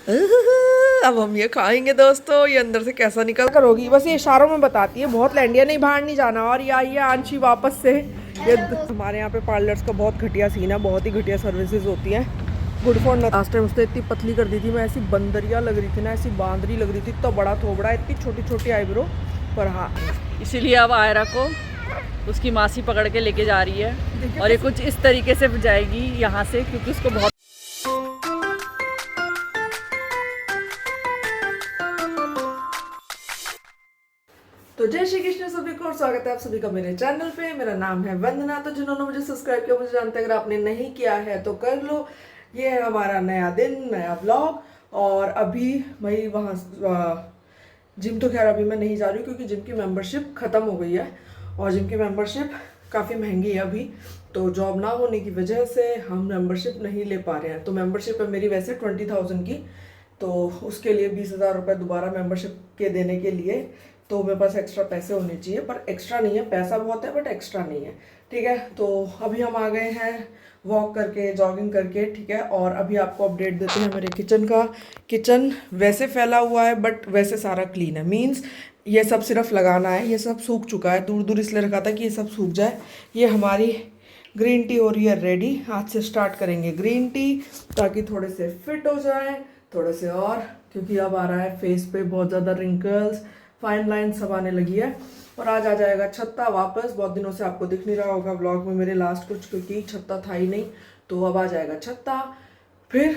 अब हम ये खाएंगे दोस्तों, ये अंदर से कैसा निकल कर होगी। बस ये इशारों में बताती है, बहुत लैंडिया, नहीं बाहर नहीं जाना। और ये आई है आंशी वापस से। ये हमारे यहाँ पे पार्लर्स का बहुत घटिया सीन है, बहुत ही घटिया सर्विसेज होती हैं। Good for nothing. Last time उसने इतनी पतली कर दी थी, मैं ऐसी बंदरिया लग रही थी ना, ऐसी बांदरी लग रही थी, इतना बड़ा थोबड़ा, इतनी छोटी छोटी आईब्रो। पर हाँ, इसीलिए अब आयरा को उसकी मासी पकड़ के लेके जा रही है और ये कुछ इस तरीके से जाएगी यहाँ से, क्योंकि उसको बहुत। तो जय श्री कृष्ण सभी को और स्वागत है आप सभी का मेरे चैनल पे। मेरा नाम है वंदना। तो जिन्होंने मुझे सब्सक्राइब किया मुझे जानते हैं, अगर आपने नहीं किया है तो कर लो। ये है हमारा नया दिन, नया व्लॉग। और अभी मैं वहाँ जिम तो खैर अभी मैं नहीं जा रही हूँ, क्योंकि जिम की मेंबरशिप ख़त्म हो गई है और जिम की मेंबरशिप काफ़ी महंगी है अभी। तो जॉब ना होने की वजह से हम मेंबरशिप नहीं ले पा रहे हैं। तो मेंबरशिप है मेरी वैसे 20,000 की, तो उसके लिए 20,000 रुपये दोबारा मेंबरशिप के देने के लिए तो मेरे पास एक्स्ट्रा पैसे होने चाहिए। पर एक्स्ट्रा नहीं है, पैसा बहुत है बट एक्स्ट्रा नहीं है। ठीक है, तो अभी हम आ गए हैं वॉक करके, जॉगिंग करके। ठीक है, और अभी आपको अपडेट देते हैं मेरे किचन का। किचन वैसे फैला हुआ है बट वैसे सारा क्लीन है। मीन्स ये सब सिर्फ लगाना है, ये सब सूख चुका है। दूर दूर इसलिए रखा था कि ये सब सूख जाए। ये हमारी ग्रीन टी हो रही है रेडी। आज से स्टार्ट करेंगे ग्रीन टी, ताकि थोड़े से फिट हो जाए, थोड़े से और, क्योंकि अब आ रहा है फेस पे बहुत ज़्यादा रिंकल्स, फाइन लाइन सब आने लगी है। और आज आ जाएगा छत्ता वापस। बहुत दिनों से आपको दिख नहीं रहा होगा व्लॉग में मेरे लास्ट कुछ, क्योंकि छत्ता था ही नहीं। तो अब आ जाएगा छत्ता। फिर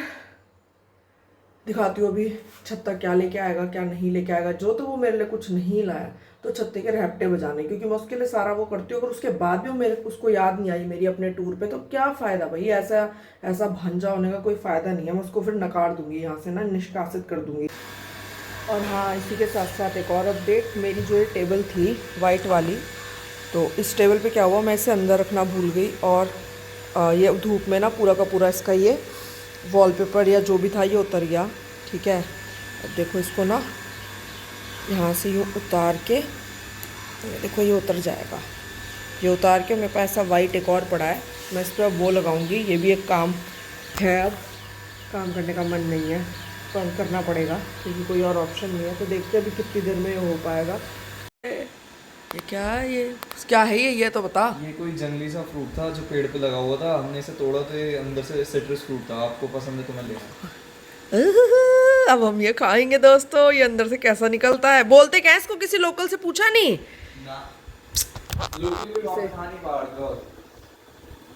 दिखाती हूँ अभी छत्ता क्या लेके आएगा क्या नहीं लेके आएगा। जो तो वो मेरे लिए कुछ नहीं लाया, तो छत्ते के रैपटे बजाने, क्योंकि मैं उसके लिए सारा वो करती हूँ। अगर उसके बाद भी मेरे उसको याद नहीं आई मेरी अपने टूर पे, तो क्या फ़ायदा भाई। ऐसा ऐसा भांजा होने का कोई फ़ायदा नहीं है। मैं उसको फिर नकार दूंगी यहाँ से ना, निष्कासित कर दूंगी। और हाँ, इसी के साथ साथ एक और अपडेट, मेरी जो ये टेबल थी वाइट वाली, तो इस टेबल पे क्या हुआ, मैं इसे अंदर रखना भूल गई। और ये धूप में ना पूरा का पूरा इसका ये वॉलपेपर या जो भी था ये उतर गया। ठीक है, अब देखो इसको ना यहाँ से यूँ उतार के, देखो ये उतर जाएगा। ये उतार के मेरे पास ऐसा वाइट एक और पड़ा है, मैं इस पर वो लगाऊंगी। ये भी एक काम है, अब काम करने का मन नहीं है पर करना पड़ेगा, क्योंकि कोई और ऑप्शन नहीं है। तो देखते हैं अभी कितनी देर में हो पाएगा। ये क्या है, ये क्या है, ये तो बता। ये कोई जंगली सा फ्रूट था जो पेड़ पे लगा हुआ था, हमने इसे तोड़ा तो ये अंदर से सिट्रस फ्रूट था। आपको पसंद है तो मैं ले आया। अब हम ये खाएंगे दोस्तों, ये अंदर से कैसा निकलता है। बोलते क्या है इसको, किसी लोकल से पूछा नहीं ना लोग भी खा नहीं पा रहे थे।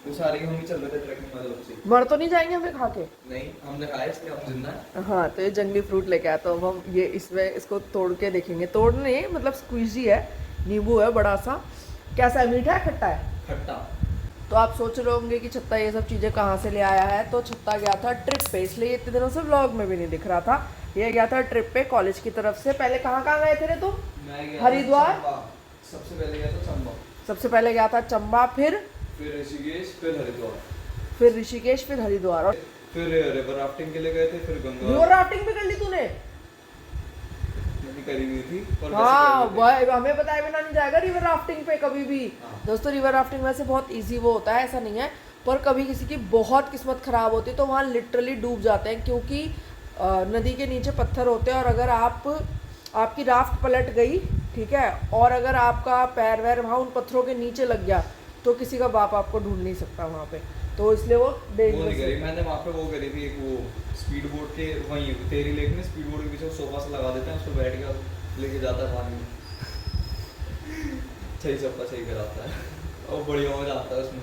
वो सारे हम ही चल रहे थे ट्रैकिंग वाले लोग से। मर तो नहीं जाएंगे हमें खा के? नहीं, हमने खाया इसलिए हम जिंदा हैं। हाँ, तो ये जंगली फ्रूट लेके आया। तो अब हम ये इसमें इसको तोड़ के देखेंगे। तोड़ने मतलब स्क्वीजी है, नींबू है बड़ा सा। कैसा है, मीठा है खट्टा है? खट्टा। तो आप सोच रहे होंगे कि छत्ता ये सब चीज़ें कहाँ से ले आया है। तो छत्ता गया था ट्रिप पे, इसलिए इतने दिनों से व्लॉग में भी नहीं दिख रहा था। ये गया था ट्रिप पे कॉलेज की तरफ से। पहले कहाँ कहाँ गए थे रे तुम? हरिद्वार सबसे पहले गया था चंबा। सबसे पहले गया था चंबा, फिर ऋषिकेश, फिर हरिद्वार, फिर ऋषिकेश, फिर हरिद्वार। और फिर रिवर राफ्टिंग के लिए गए थे, फिर गंगा। रिवर राफ्टिंग भी कर ली तूने? नहीं करी हुई थी पर हाँ, हमें बताया बिना नहीं जाएगा रिवर राफ्टिंग पे कभी भी। दोस्तों रिवर राफ्टिंग वैसे बहुत इजी वो होता है, ऐसा नहीं है। पर कभी किसी की बहुत किस्मत खराब होती है तो वहाँ लिटरली डूब जाते हैं, क्योंकि नदी के नीचे पत्थर होते हैं। और अगर आपकी राफ्ट पलट गई, ठीक है, और अगर आपका पैर वैर वहाँ उन पत्थरों के नीचे लग गया, तो किसी का बाप आपको ढूंढ नहीं सकता वहाँ पे। तो इसलिए वो नहीं करी। मैंने वहाँ पे वो करी थी एक, वो स्पीड बोट के वहीं तेरी लेक में स्पीड बोट के पीछे सोफा से लगा देते हैं, उस पर बैठ के लेके जाता है पानी में। सही चप्पा सही कराता है और बढ़िया मजा आता है उसमें।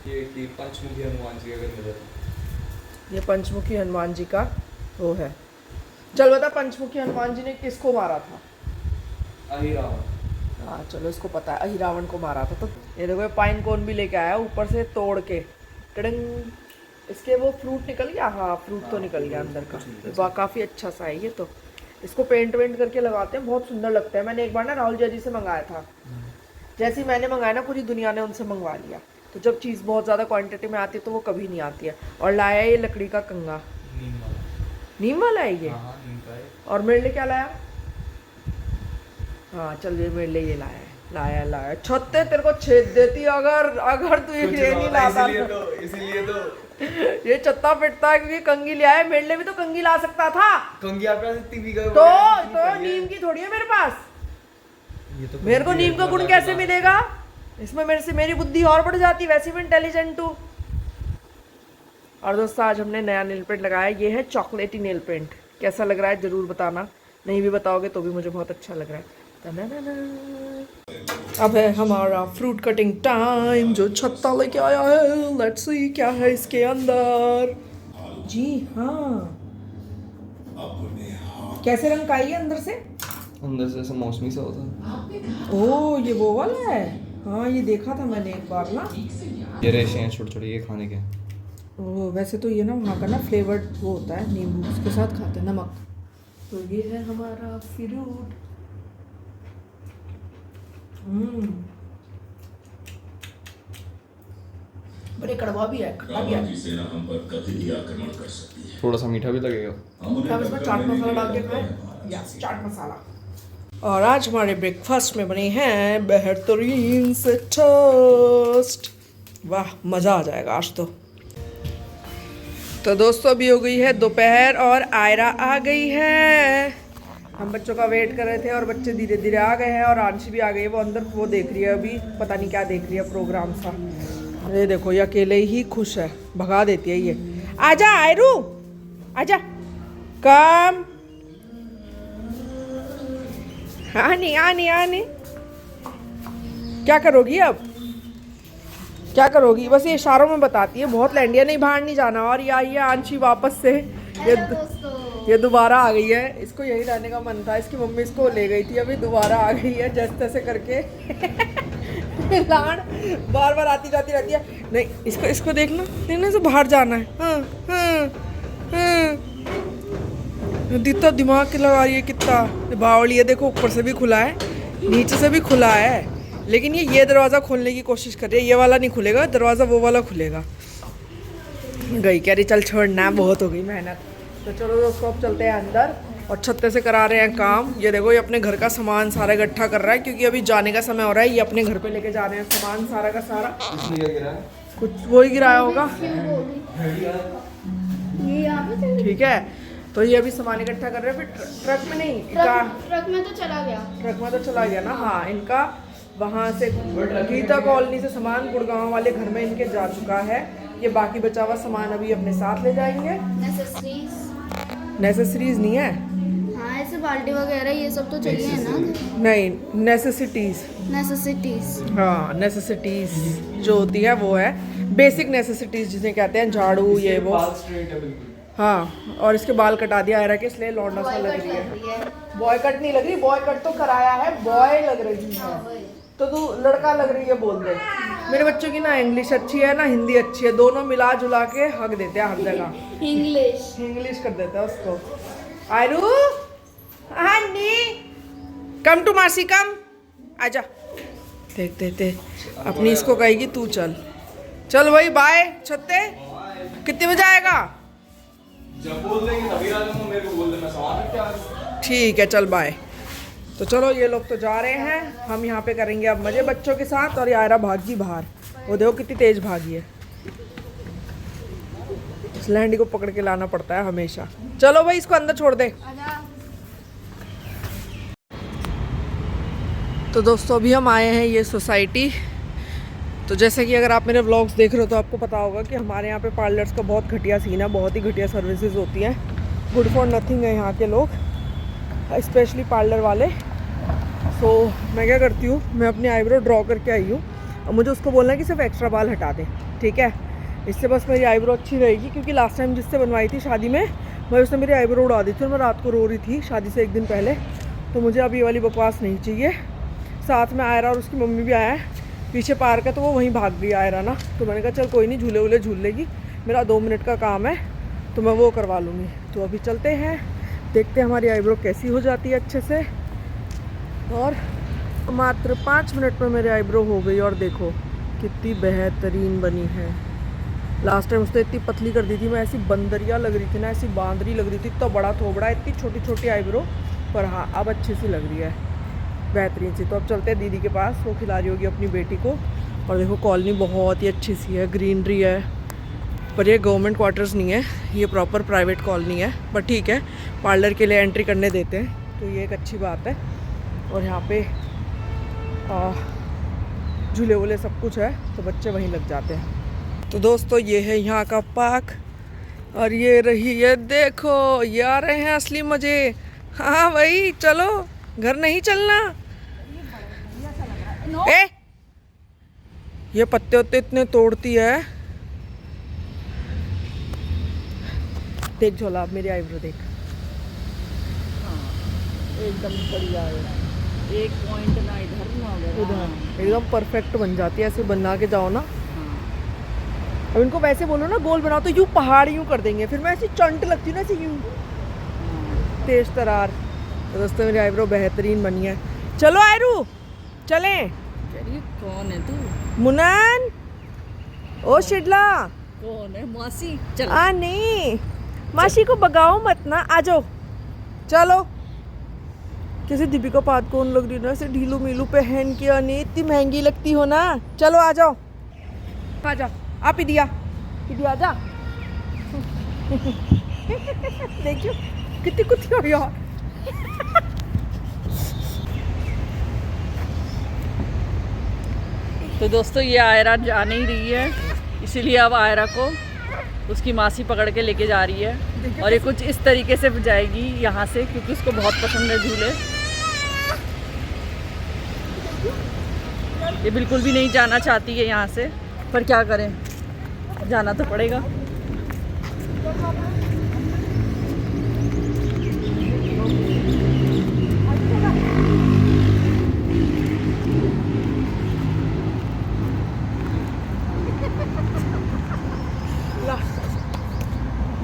ये कि पंचमुखी हनुमान जी अगर मिले तो। ये पंचमुखी हनुमान जी का वो है। चल बता, पंचमुखी हनुमान जी ने किसको मारा था? अहिरावण। हाँ चलो, इसको पता है, अहिरावण को मारा था। तो ये देखो, पाइन कोन भी लेके आया ऊपर से तोड़ के। टड़ंग, इसके वो फ्रूट निकल गया। हाँ, फ्रूट तो निकल गया अंदर का। काफ़ी अच्छा सा है ये। तो इसको पेंट वेंट करके लगाते हैं, बहुत सुंदर लगता है। मैंने एक बार ना राहुल जी से मंगाया था। जैसे ही मैंने मंगाया ना, पूरी दुनिया ने उनसे मंगवा लिया। तो जब चीज़ बहुत ज़्यादा क्वांटिटी में आती है तो वो कभी नहीं आती है। और लाया ये लकड़ी का कंगा, नीम वाला है ये। और मेरे लिए क्या लाया? हाँ चल, ये मेरे लिए ये लाया छत्ते तेरे को छेद देती अगर तू ये नहीं लाता। इसीलिए तो ये चत्ता पिटता है क्योंकि कंघी ले आया। मेरे लिए भी तो कंघी ला सकता था। कंघी आपके पास इतनी भी गई तो नीम की थोड़ी है मेरे पास। ये तो मेरे को नीम का गुण कैसे मिलेगा? इसमें मेरे से मेरी बुद्धि और बढ़ जाती, वैसे भी इंटेलिजेंट हूँ। और दोस्तों आज हमने नया नेल पेंट लगाया, ये है चॉकलेटी नेल पेंट। कैसा लग रहा है जरूर बताना, नहीं भी बताओगे तो भी मुझे बहुत अच्छा लग रहा है। अब है हमारा फ्रूट कटिंग टाइम। जो छत्ता लेके आया है, लेट्स सी क्या है इसके अंदर। जी हाँ, कैसे रंग का है अंदर से? अंदर से ऐसा मौसमी सा होता है। ओह ये वो वाला है। हाँ ये देखा था मैंने एक बार ना। ये रेशे हैं छोटे छोटे, ये खाने के। ओह वैसे तो ये ना वहाँ का ना फ्लेवर्ड वो होता है, नींबू उसके साथ खाते हैं, नमक। तो ये है हमारा फ्रूट। बड़े कड़वा भी है, खट्टा भी है। सेना हम पर कभी भी आक्रमण कर सकती है। थोड़ा सा मीठा भी लगेगा। हम इसमें चाट मसाला डाल के खाएं। यस चाट मसाला। और आज हमारे ब्रेकफास्ट में बने हैं बेहतरीन से टोस्ट। वाह मज़ा आ जाएगा आज तो दोस्तों अभी हो गई है दोपहर और आयरा आ गई है। हम बच्चों का वेट कर रहे थे और बच्चे धीरे धीरे आ गए हैं। और आंशी भी आ गई है, वो अंदर वो देख रही है, अभी पता नहीं क्या देख रही है, प्रोग्राम सा। ये देखो ये अकेले ही खुश है, भगा देती है ये। आजा आयरू आजा, कम। आनी आनी आनी, क्या करोगी अब? क्या करोगी? बस ये इशारों में बताती है, बहुत लैंडिया, नहीं बाहर नहीं जाना। और ये आई है आंशी वापस से, ये दोबारा आ गई है। इसको यही रहने का मन था, इसकी मम्मी इसको ले गई थी, अभी दोबारा आ गई है जैसे तैसे करके। लाड़ बार बार आती जाती रहती है। नहीं इसको देखना, देखना से बाहर जाना है। हाँ हाँ हाँ, कितना दिमाग लगा रही है, कितना बावली है। देखो ऊपर से भी खुला है, नीचे से भी खुला है, लेकिन ये दरवाज़ा खोलने की कोशिश कर रही है। ये वाला नहीं खुलेगा दरवाज़ा, वो वाला खुलेगा। गई कह रही चल छोड़ना, बहुत हो गई मेहनत। तो चलो दोस्तों अब चलते हैं अंदर और छत्ते से करा रहे हैं काम। ये देखो ये अपने घर का सामान सारा इकट्ठा कर रहा है, क्योंकि अभी जाने का समय हो रहा है। ये अपने घर पे लेके जा रहे हैं सामान सारा का सारा। कुछ वही गिराया होगा, ठीक है। तो ये अभी सामान इकट्ठा कर रहे हैं, फिर ट्रक में नहीं, ट्रक में तो चला गया। ट्रक में तो चला गया ना। हाँ इनका वहाँ से गीता कॉलोनी से सामान गुड़गांव वाले घर में इनके जा चुका है। ये बाकी बचा हुआ सामान अभी अपने साथ ले जाएंगे। नेसेसरीज नहीं है, हाँ ऐसे बाल्टी वगैरह ये सब तो चाहिए ना। नहीं नेसेसिटीज। हाँ नेसेसिटीज जो होती है वो है बेसिक नेसेसिटीज, जिसे कहते हैं झाड़ू ये वो। हाँ और इसके बाल कटा दिया आयरा के, इसलिए लौंडा सा लग रही है। बॉय कट नहीं लग रही, बॉय कट तो कराया है, बॉय लग रही है। तो तू लड़का लग रही है बोल दे। मेरे बच्चों की ना इंग्लिश अच्छी है ना हिंदी अच्छी है, दोनों मिला जुला के हक देते हैं हर जगह। इंग्लिश कर देते हैं उसको। आयरू हनी कम टू मासी कम, आजा। देख देते अपनी इसको कहेगी तू चल चल भाई बाय। छत्ते कितने बजे आएगा? जब बोल देंगे तभी आ जाऊंगा, मेरे को बोल देना सामान रख के आ जाऊंगा। ठीक है चल बाय। तो चलो ये लोग तो जा रहे हैं, हम यहाँ पे करेंगे अब मजे बच्चों के साथ। और यारा भागी बाहर, वो देखो कितनी तेज भागी है। इस लैंडी को पकड़ के लाना पड़ता है हमेशा। चलो भाई इसको अंदर छोड़ दे। तो दोस्तों अभी हम आए हैं ये सोसाइटी। तो जैसे कि अगर आप मेरे व्लॉग्स देख रहे हो तो आपको पता होगा कि हमारे यहाँ पे पार्लर्स का बहुत घटिया सीन है, बहुत ही घटिया सर्विसेज होती हैं। गुड फॉर नथिंग है यहाँ के लोग, स्पेशली पार्लर वाले। सो मैं क्या करती हूँ, मैं अपनी आईब्रो ड्रॉ करके आई हूँ और मुझे उसको बोलना है कि सिर्फ एक्स्ट्रा बाल हटा दे, ठीक है। इससे बस मेरी आईब्रो अच्छी रहेगी, क्योंकि लास्ट टाइम जिससे बनवाई थी शादी में, मैं उसने मेरी आईब्रो उड़ा दी थी और मैं रात को रो रही थी शादी से एक दिन पहले। तो मुझे अब ये वाली बकवास नहीं चाहिए। साथ में आयरा और उसकी मम्मी भी आया है, पीछे पार्क है तो वो वहीं भाग गई आयरा ना। तो मैंने कहा चल कोई नहीं, झूले वूले झूल लेगी, मेरा 2 मिनट का काम है तो मैं वो करवा लूँगी। तो अभी चलते हैं, देखते हैं हमारी आईब्रो कैसी हो जाती है अच्छे से। और मात्र 5 मिनट में मेरी आईब्रो हो गई और देखो कितनी बेहतरीन बनी है। लास्ट टाइम उसने इतनी पतली कर दी थी, मैं ऐसी बंदरिया लग रही थी ना, ऐसी बांदरी लग रही थी, इतना बड़ा थोबड़ा, इतनी छोटी छोटी आईब्रो। पर हाँ अब अच्छी सी लग रही है, बेहतरीन सी। तो अब चलते हैं दीदी के पास, वो खिला रही होगी अपनी बेटी को। और देखो कॉलोनी बहुत ही अच्छी सी है, ग्रीनरी है, पर ये गवर्नमेंट क्वार्टर्स नहीं है, ये प्रॉपर प्राइवेट कॉलोनी है। पर ठीक है, पार्लर के लिए एंट्री करने देते हैं तो ये एक अच्छी बात है। और यहाँ पे झूले वूले सब कुछ है तो बच्चे वहीं लग जाते हैं। तो दोस्तों ये है यहाँ का पार्क और ये रही है, देखो ये आ रहे हैं असली मज़े। हाँ भाई चलो, घर नहीं चलना। ए ये पत्ते उत्ते इतने तोड़ती है। देख झोला, अब मेरी आईब्रो देख, एकदम बढ़िया है, एक पॉइंट ना इधर ना उधर एकदम परफेक्ट बन जाती है। ऐसे बना के जाओ ना। अब इनको वैसे बोलो ना गोल बनाओ तो यूं पहाड़ यूं कर देंगे, फिर मैं ऐसी चंट लगती ना ऐसे यूं तेज तरार। तो दोस्तों मेरी आईब्रो बेहतरीन बनी है। चलो आयरू चलें। कौन है तू? मुनन ओ शिडला, कौन है? मौसी चल। आ नहीं, मासी को बगाओ मत ना, आ जाओ चलो। कैसे दीपिका पादुकोण लग रही है ना, ऐसे ढीलू मीलू पहन के, नहीं इतनी महंगी लगती हो ना। चलो आ जाओ, आ जाओ। आप इडिया इडिया जा। देखियो कितनी कुत्ती हो यार। तो दोस्तों ये आयरा जा नहीं रही है, इसीलिए अब आयरा को उसकी मासी पकड़ के लेके जा रही है। और ये कुछ इस तरीके से जाएगी यहाँ से, क्योंकि उसको बहुत पसंद है झूले। ये बिल्कुल भी नहीं जाना चाहती है यहाँ से, पर क्या करें, जाना तो पड़ेगा।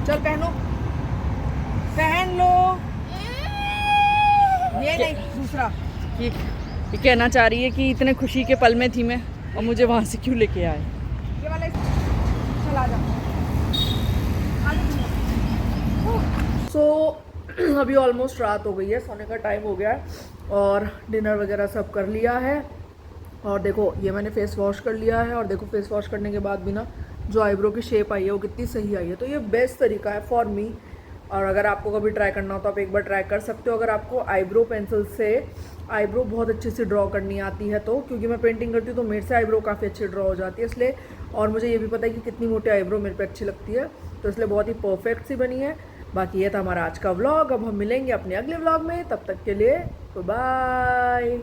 चल पहनो, पहन लो। ये नहीं, दूसरा। ये कहना चाह रही है कि इतने खुशी के पल में थी मैं, और मुझे वहाँ से क्यों लेके आए। ये वाला चल आ जा। सो अभी ऑलमोस्ट रात हो गई है, सोने का टाइम हो गया है और डिनर वगैरह सब कर लिया है। और देखो ये मैंने फेस वॉश कर लिया है, और देखो फेस वॉश करने के बाद भी ना जो आईब्रो की शेप आई है वो कितनी सही आई है। तो ये बेस्ट तरीका है फॉर मी। और अगर आपको कभी ट्राई करना हो तो आप एक बार ट्राई कर सकते हो। अगर आपको आईब्रो पेंसिल से आईब्रो बहुत अच्छे से ड्रॉ करनी आती है तो, क्योंकि मैं पेंटिंग करती हूँ तो मेरे से आईब्रो काफ़ी अच्छी ड्रॉ हो जाती है इसलिए। और मुझे ये भी पता है कि कितनी मोटी आईब्रो मेरे पे अच्छी लगती है, तो इसलिए बहुत ही परफेक्ट सी बनी है। बाकी ये था हमारा आज का व्लॉग। अब हम मिलेंगे अपने अगले व्लॉग में, तब तक के लिए बाय।